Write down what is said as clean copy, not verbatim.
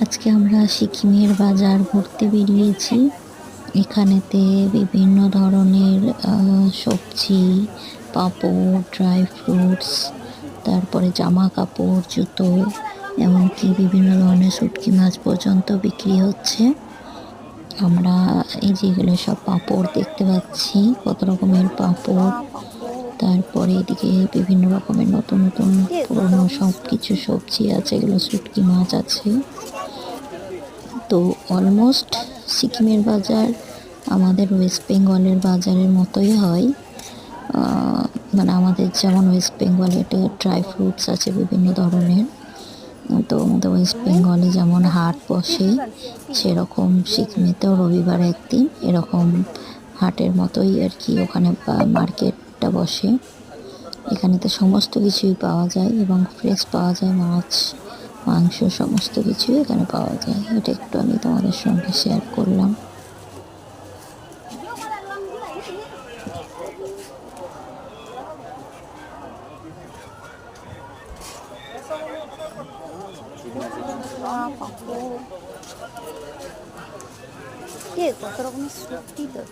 আজকে আমরা সিকিমের বাজার ঘুরতে বেরিয়েছি। এখানেতে বিভিন্ন ধরনের সবজি, পাঁপড়, ড্রাই ফ্রুটস, তারপরে জামা কাপড়, জুতো, এমনকি বিভিন্ন ধরনের শুটকি মাছ পর্যন্ত বিক্রি হচ্ছে। আমরা এই যেগুলো সব পাঁপড় দেখতে পাচ্ছি, কত রকমের পাঁপড়। তারপরে এদিকে বিভিন্ন রকমের নতুন নতুন পুরনো সব কিছু সবজি আছে, এগুলো শুটকি মাছ আছে। তো অলমোস্ট সিকিমের বাজার আমাদের ওয়েস্ট বেঙ্গলের বাজারের মতোই হয়। মানে আমাদের যেমন ওয়েস্ট বেঙ্গলে এটা ড্রাই ফ্রুটস আছে বিভিন্ন ধরনের, তো আমাদের ওয়েস্ট বেঙ্গলে যেমন হাট বসে, সেরকম সিকিমেতেও রবিবার একদিন এরকম হাটের মতোই আর কি ওখানে মার্কেটটা বসে। এখানেতে সমস্ত কিছুই পাওয়া যায় এবং ফ্রেশ পাওয়া যায়, মাছ, মাংস সমস্ত কিছুই এখানে পাওয়া যায়। এটা একটু আমি তোমাদের সঙ্গে শেয়ার করলাম। কত রকমের সবজি তো